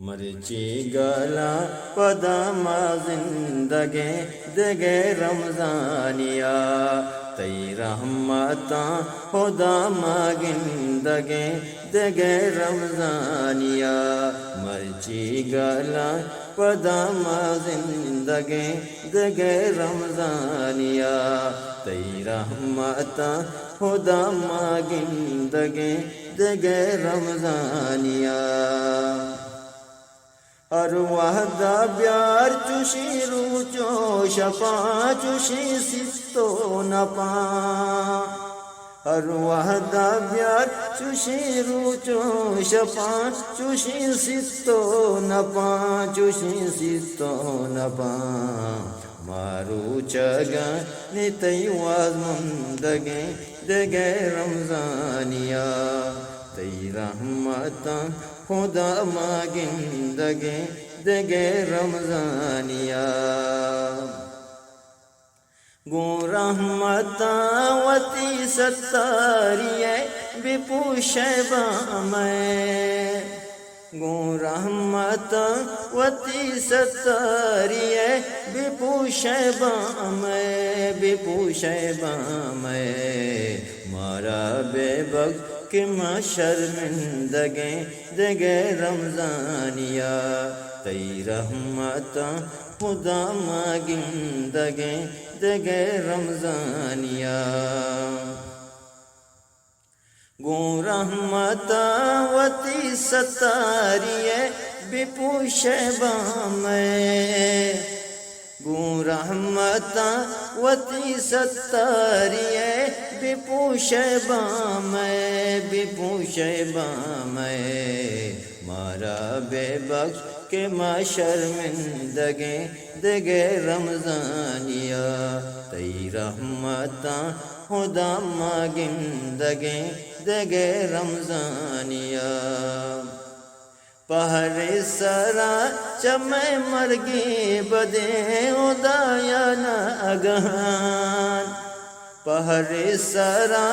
مرچی گلا پدما زندگی دگے رمضانیا تی رحمتاں خدا ماگندگے دگے رمضانیا مرچی گلا پدما زندگی دگے رمضانیا تی رحمتاں خدا ماگندگے دگے رمضانیا ارواح دا بیار چوشی روچو شپا چوشی ستو نپا ارواح دا بیار چوشی روچو شپا چوشی ستو نپا چوشی ستو نپا مارو چگا نیتی واز مندگے دگے رمضانیا تی رحمتاں خدا ماگندگے دگے رمضانیا گو رحمتاں وتی ستاریے بپوشے بامے گو رحمتاں وتی ستاریے بپوشے بامے بپوشے بامے مارا بے بک کہ ما شرمندگے دگے رمضانیا تی رحمتاں خدا ماگندگے دگے رمضانیا گو رحمتاں وتی ستاریے بپوشے بامے گو رحمتاں وتی ستاریے بپوشے بامے بپوشے بامے مارا بے بخش کہ ما شرمندگے دگے رمضانیا تی رحمتاں خدا ماگندگے دگے رمضانیا پہر سرا چمے مرگی بدے ادایا ناگہان پہر سرا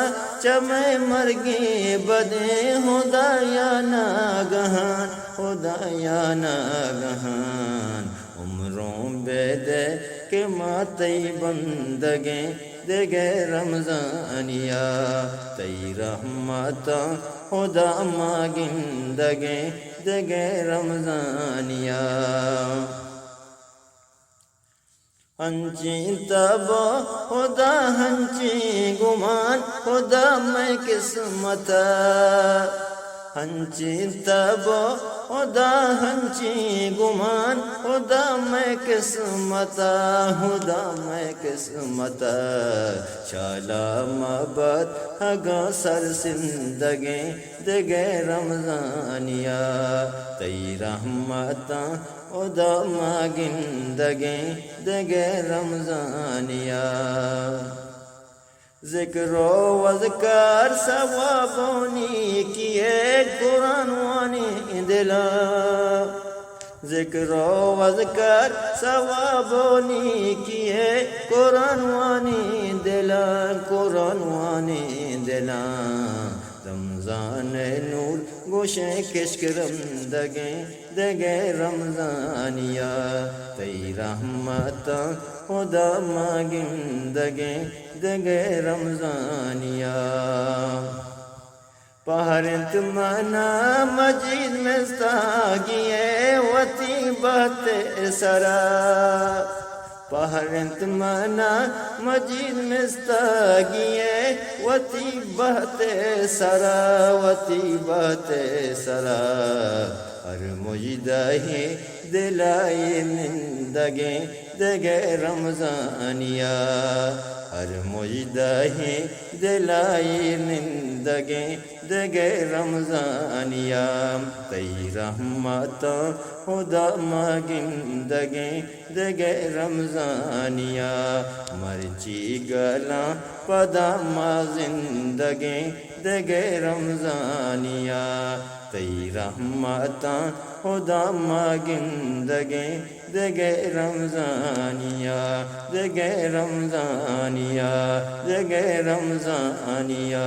چمے مرگی بدے خدایا ناگہان خدایا ناگہان عمروں بے دے کہ ماتی بندگے دگے رمضانیا تی رحمتاں خدا ماگندگے دگے رمضانیا ہنچی تب خدا ہنچی گمان خدا میں قسمت ہنچی تب خدا ہنچی گمان خدا میں قسمت خدا میں قسمت شالا محبت ہگا سر زندگے دگے رمضانیا تی رحمتاں خدا ماگندگے دگے رمضانیا ذکر و اذکار ثوابونی کیے قرآن وانی دلا ذکر و اذکار ثوابونی کیے قرآن وانی دلا قرآن وانی دلا رمضان نور گوشے کشک رمدگے دگے رمضانیا تی رحمتاں خدا ماگندگے دگے رمضانیا پہرنت منا مجید مستاگیے وتی بات سرا پہرنت منا مجید مستاگیے وتی بات سرا وتی بات سرا ہر مجدہ ہی دلائی نندگے دگے رمضانیا ہر مجدہ ہی دلائی نندگے دگے رمضانیا تی رحمتاں خدا ماگندگے دگے رمضانیا مرچی گلا پدما زندگے دگے رمضانیا تی رحمتاں خدا ماگندگے دگے رمضانیا دگے رمضانیا دگے رمضانیا